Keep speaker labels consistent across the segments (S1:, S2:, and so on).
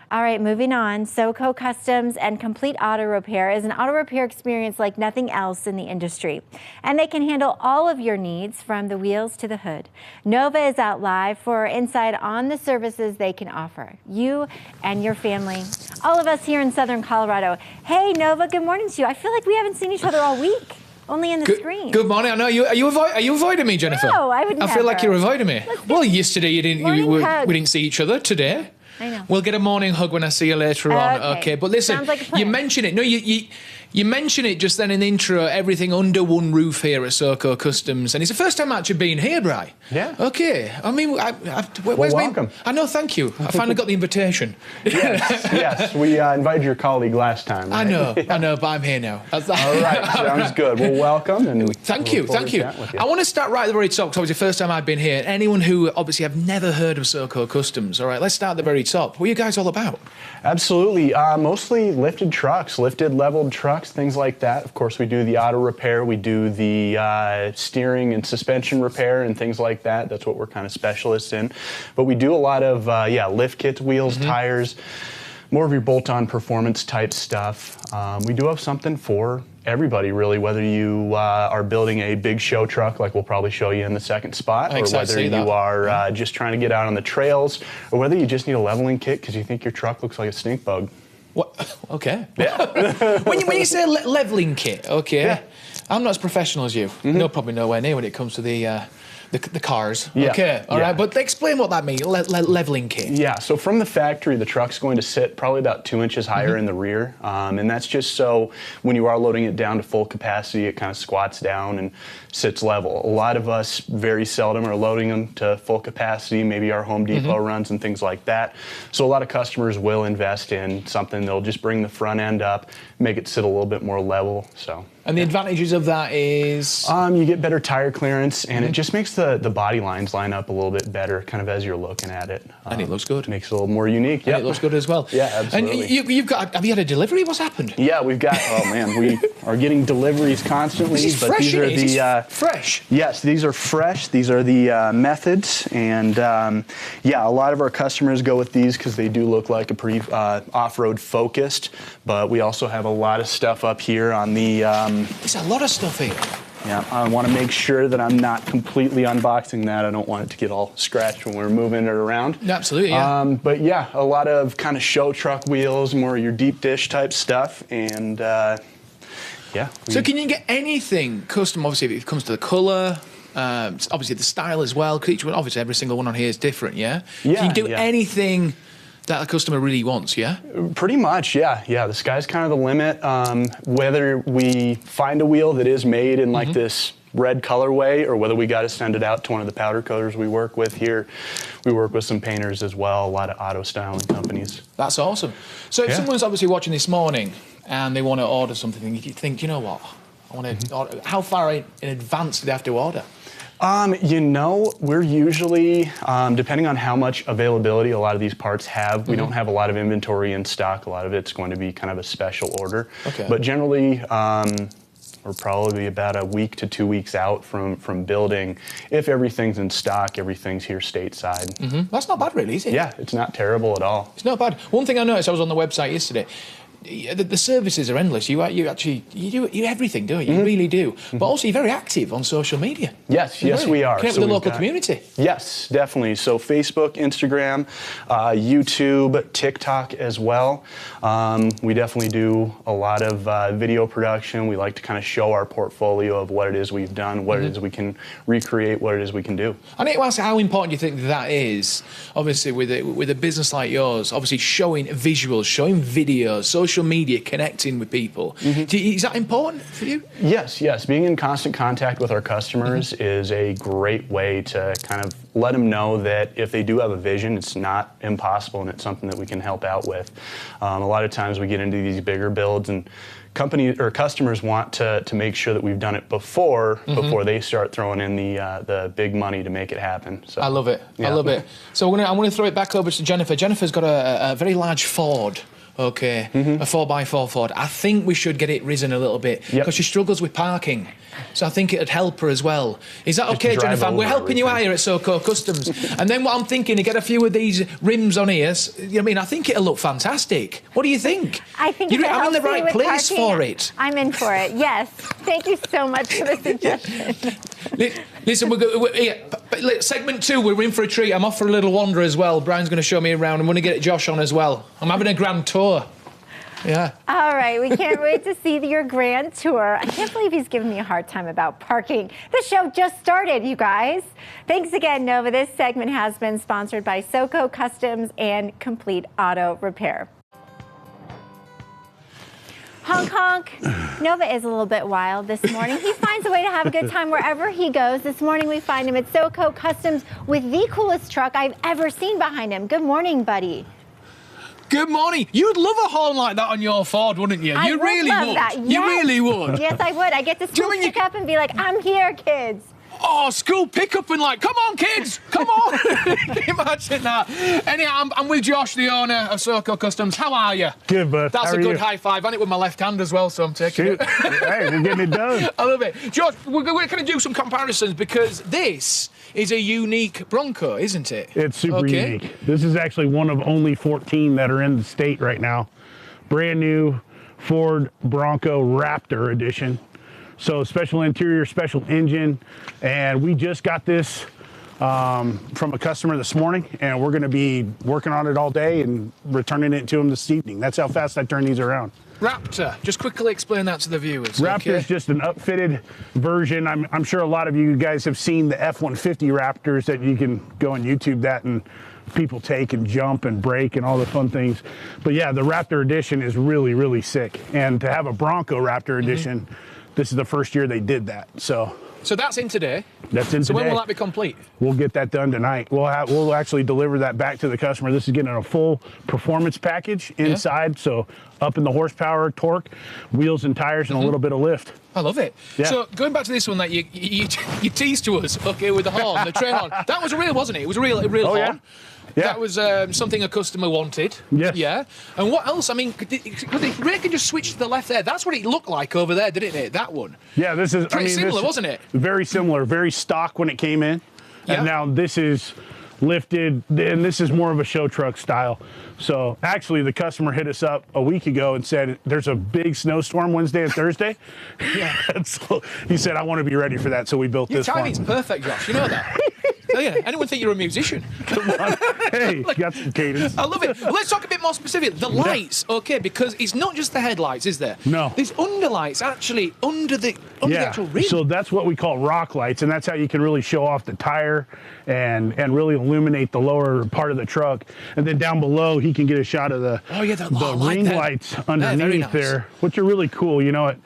S1: All right, moving on. SoCo Customs and Complete Auto Repair is an auto repair experience like nothing else in the industry. And they can handle all of your needs from the wheels to the hood. Nova is out live for insight on the services they can offer you and your family. All of us here in Southern Colorado. Hey, Nova, good morning to you. I feel like we haven't seen each other all week. Only in the screen.
S2: Good morning. I know you. Are you avoiding me, Jennifer?
S1: No, I would never.
S2: I feel like you're avoiding me. Well, yesterday you didn't. We didn't see each other. Today,
S1: I know.
S2: We'll get a morning hug when I see you later on. Okay, but listen,
S1: sounds like a plan.
S2: You mentioned it. No, you mentioned it just then in the intro. Everything under one roof here at SoCo Customs, and it's the first time actually being here, Bri.
S3: Yeah.
S2: Okay. I mean, where's
S3: welcome.
S2: I know. Thank you. I finally got the invitation.
S3: Yes. We invited your colleague last time. Right?
S2: I know, but I'm here now.
S3: All right. Sounds good. Well, welcome and
S2: thank you. I want to start right at the very top because obviously the first time I've been here. Anyone who obviously have never heard of SoCo Customs. All right, let's start at the very top. What are you guys all about?
S3: Absolutely. Mostly lifted trucks, leveled trucks, things like that. Of course, we do the auto repair. We do the steering and suspension repair and things like that. That's what we're kind of specialists in. But we do a lot of, lift kits, wheels, tires, more of your bolt-on performance type stuff. We do have something for everybody, really, whether you are building a big show truck, like we'll probably show you in the second spot, or whether you are just trying to get out on the trails, or whether you just need a leveling kit because you think your truck looks like a stink bug.
S2: What? Okay.
S3: Yeah.
S2: when you say leveling kit, okay, yeah. I'm not as professional as you. No, probably nowhere near when it comes to the cars.
S3: Yeah.
S2: Okay, all right, but explain what that means, leveling kit.
S3: Yeah, so from the factory, the truck's going to sit probably about 2 inches higher in the rear, and that's just so when you are loading it down to full capacity, it kind of squats down and sits level. A lot of us very seldom are loading them to full capacity, maybe our Home Depot runs and things like that. So a lot of customers will invest in something. They'll just bring the front end up, make it sit a little bit more level. So.
S2: And the advantages of that is?
S3: You get better tire clearance, and it just makes the body lines line up a little bit better, kind of as you're looking at it.
S2: And it looks good.
S3: Makes it a little more unique.
S2: Yeah, it looks good as well.
S3: Yeah, absolutely.
S2: And have you had a delivery? What's happened?
S3: Yeah, we've got. Oh man, we are getting deliveries constantly.
S2: This is
S3: but
S2: fresh.
S3: These are the
S2: fresh.
S3: Yes, these are fresh. These are the methods, and a lot of our customers go with these because they do look like a pretty off-road focused. But we also have a lot of stuff up here on the.
S2: There's a lot of stuff here.
S3: Yeah, I want to make sure that I'm not completely unboxing that. I don't want it to get all scratched when we're moving it around.
S2: Absolutely, yeah.
S3: But yeah, a lot of kind of show truck wheels, more your deep dish type stuff, and yeah.
S2: So can you get anything custom? Obviously, if it comes to the color, obviously the style as well. Because each one, obviously, every single one on here is different. Yeah.
S3: Yeah.
S2: Can you do anything that a customer really wants? Yeah.
S3: Pretty much. Yeah. Yeah. The sky's kind of the limit. Whether we find a wheel that is made in like this red colorway, or whether we got to send it out to one of the powder coaters we work with here. We work with some painters as well. A lot of auto styling companies.
S2: That's awesome. So if someone's obviously watching this morning and they want to order something, you think, you know what, I want to order, how far in advance do they have to order?
S3: We're usually, depending on how much availability a lot of these parts have, we don't have a lot of inventory in stock. A lot of it's going to be kind of a special order. Okay. But generally, we're probably about a week to 2 weeks out from building. If everything's in stock, everything's here stateside.
S2: That's not bad, really, is it?
S3: Yeah, it's not terrible at all.
S2: It's not bad. One thing I noticed, I was on the website yesterday. The services are endless. You do everything, don't you? You really do. But also, you're very active on social media.
S3: Yes, we are.
S2: Connect with the local community.
S3: Yes, definitely. So Facebook, Instagram, YouTube, TikTok as well. We definitely do a lot of video production. We like to kind of show our portfolio of what it is we've done, what it is we can recreate, what it is we can do.
S2: I need to ask how important you think that is, obviously, with a business like yours, obviously showing visuals, showing videos, social media, connecting with people. Is that important for you?
S3: Yes. Being in constant contact with our customers is a great way to kind of let them know that if they do have a vision, it's not impossible and it's something that we can help out with. A lot of times we get into these bigger builds and companies or customers want to make sure that we've done it before they start throwing in the big money to make it happen. So
S2: I love it. Yeah. I love it. So I want to throw it back over to Jennifer. Jennifer's got a very large Ford. Okay, a 4x4 Ford. I think we should get it risen a little bit because she struggles with parking. So I think it'd help her as well. Is that okay, Jennifer? We're helping you out here at SoCo Customs. And then what I'm thinking, to get a few of these rims on here, you know what I mean? I think it'll look fantastic. What do you think?
S1: I think
S2: I'm in the right place for it.
S1: I'm in for it, yes. Thank you so much for the suggestion.
S2: Listen, segment 2, we're in for a treat. I'm off for a little wander as well. Brian's going to show me around. I'm going to get Josh on as well. I'm having a grand tour. Yeah. All
S1: right, we can't wait to see your grand tour. I can't believe he's giving me a hard time about parking. The show just started, you guys. Thanks again, Nova. This segment has been sponsored by SoCo Customs and Complete Auto Repair. Honk, honk. Nova is a little bit wild this morning. He finds a way to have a good time wherever he goes. This morning we find him at SoCo Customs with the coolest truck I've ever seen behind him. Good morning, buddy.
S2: Good morning. You'd love a horn like that on your Ford, wouldn't you?
S1: I
S2: you really
S1: love
S2: would.
S1: That. Yes.
S2: You really would.
S1: Yes, I would. I get to school pick up and be like, I'm here, kids.
S2: Oh, school pickup and like, come on, kids, come on. Can you imagine that? Anyhow, I'm with Josh, the owner of SoCo Customs. How are you?
S4: Good, bud.
S2: That's a good high five. I it with my left hand as well, so I'm taking it.
S4: Hey, we're getting it done.
S2: I love it. Josh, we're going to do some comparisons because this is a unique Bronco, isn't it?
S4: It's super unique. This is actually one of only 14 that are in the state right now. Brand new Ford Bronco Raptor edition. So special interior, special engine, and we just got this from a customer this morning, and we're going to be working on it all day and returning it to him this evening. That's how fast I turn these around.
S2: Raptor, just quickly explain that to the viewers.
S4: Raptor is just an upfitted version. I'm sure a lot of you guys have seen the F-150 Raptors that you can go on YouTube that and people take and jump and break and all the fun things. But yeah, the Raptor edition is really, really sick. And to have a Bronco Raptor edition, this is the first year they did that. So
S2: that's in today.
S4: That's in today.
S2: So when will that be complete?
S4: We'll get that done tonight. We'll actually deliver that back to the customer. This is getting a full performance package inside. So up in the horsepower, torque, wheels and tires, and a little bit of lift.
S2: I love it. Yeah. So going back to this one that you teased to us, okay, with the horn, the train horn. That was real, wasn't it? It was a real horn.
S4: Yeah. Yeah.
S2: That was something a customer wanted.
S4: Yes.
S2: Yeah. And what else? I mean, could the brake can just switch to the left there? That's what it looked like over there, didn't it? That one.
S4: Yeah, this is
S2: pretty similar, wasn't it?
S4: Very similar, very stock when it came in.
S2: Yeah.
S4: And now this is lifted, and this is more of a show truck style. So actually, the customer hit us up a week ago and said, there's a big snowstorm Wednesday and Thursday.
S2: Yeah.
S4: And so he said, I want to be ready for that. So we built this one.
S2: Your timing's perfect, Josh. You know that. Oh, yeah. Anyone think you're a musician?
S4: Come on. Hey, you got some cadence.
S2: I love it. Well, let's talk a bit more specific. The lights, okay, because it's not just the headlights, is there?
S4: No.
S2: There's underlights actually under the actual rim.
S4: So that's what we call rock lights, and that's how you can really show off the tire and really illuminate the lower part of the truck. And then down below, he can get a shot of the ring lights underneath there, which are really cool. You know it.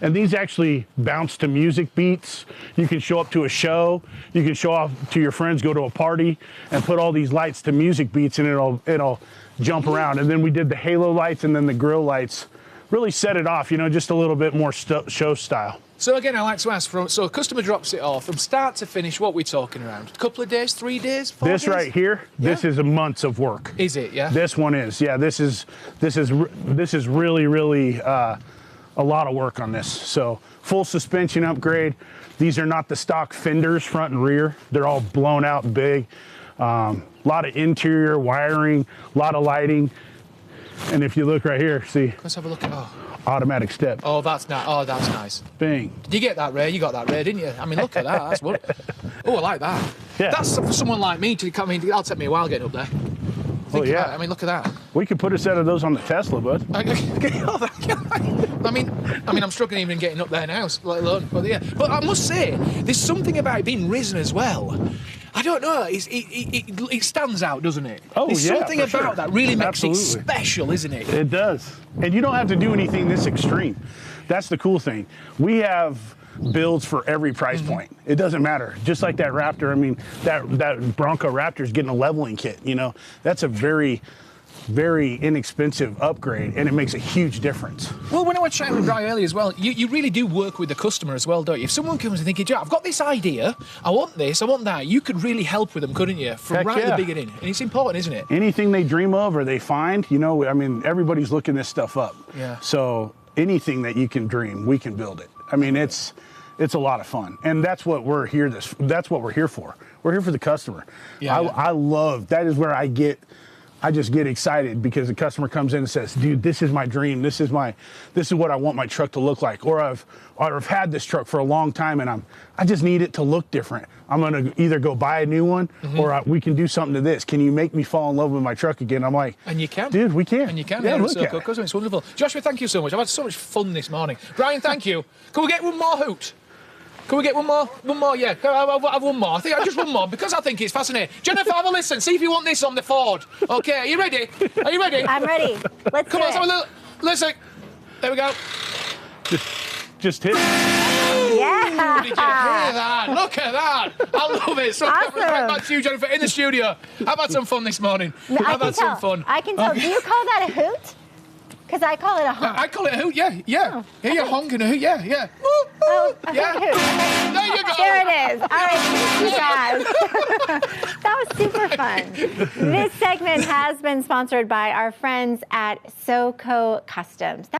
S4: And these actually bounce to music beats. You can show up to a show. You can show off to your friends, go to a party, and put all these lights to music beats, and it'll jump around. And then we did the halo lights and then the grill lights. Really set it off, you know, just a little bit more show style.
S2: So again, I like to ask, so a customer drops it off from start to finish. What are we talking around? A couple of days, 3 days, 4 days?
S4: This right here, this is a months of work.
S2: Is it? Yeah.
S4: This one is. Yeah. This is really, really. A lot of work on this. So full suspension upgrade. These are not the stock fenders front and rear. They're all blown out big. A lot of interior wiring, a lot of lighting. And if you look right here, see.
S2: Let's have a look at
S4: automatic step.
S2: Oh, that's nice. Oh, that's nice.
S4: Bing.
S2: Did you get that, Ray? You got that, Ray, didn't you? I mean, look at that. That's what. Oh, I like that. Yeah. That's for someone like me to come in. That'll take me a while getting up there.
S4: Oh, yeah.
S2: I mean, look at that.
S4: We could put a set of those on the Tesla, bud.
S2: I mean, I'm struggling even getting up there now, let alone. But yeah, but I must say, there's something about it being risen as well. I don't know. It stands out, doesn't it?
S4: Oh,
S2: there's
S4: yeah,
S2: something about that really makes it special, isn't it?
S4: It does. And you don't have to do anything this extreme. That's the cool thing. We have builds for every price point. It doesn't matter. Just like that Raptor, I mean, that Bronco Raptor is getting a leveling kit, you know. That's a very very inexpensive upgrade, and it makes a huge difference.
S2: Well, when I was chatting with Bri earlier as well, you really do work with the customer as well, don't you? If someone comes and thinking, I've got this idea, I want this, I want that, you could really help with them, couldn't you? From right at the beginning. And it's important, isn't it?
S4: Anything they dream of or they find, you know, I mean, everybody's looking this stuff up.
S2: Yeah.
S4: So anything that you can dream, we can build it. I mean, it's a lot of fun, and that's what we're here. That's what we're here for. We're here for the customer.
S2: Yeah,
S4: I love that. Is where I just get excited because the customer comes in and says, "Dude, this is my dream. This is what I want my truck to look like." Or I've had this truck for a long time, and I just need it to look different. I'm gonna either go buy a new one, or we can do something to this. Can you make me fall in love with my truck again? I'm like,
S2: and you can,
S4: dude, we can.
S2: And you can.
S4: Yeah, look
S2: at it. It's wonderful. Joshua, thank you so much. I've had so much fun this morning. Brian, thank you. Can we get one more hoot? Can we get one more? One more, yeah. I'll have one more. I think just one more because I think it's fascinating. Jennifer, have a listen. See if you want this on the Ford. Okay, are you ready? Are you ready?
S1: I'm ready. Let's
S2: Come
S1: do
S2: on,
S1: it.
S2: have a little. Listen. There we go.
S4: Just hit.
S1: Yeah.
S2: Did you hear that? Look at that. I love it. So
S1: Awesome.
S2: right back to you, Jennifer, in the studio. I've had some fun this morning. I've had some fun.
S1: I can tell. Do you call that a hoot? Because I call it a honk.
S2: I call it a hoot, yeah. Oh, yeah, you're honking a hoot, yeah.
S1: Oh, a
S2: yeah.
S1: hoot.
S2: There you go.
S1: There it is. All right, thank you guys. That was super fun. This segment has been sponsored by our friends at SoCo Customs.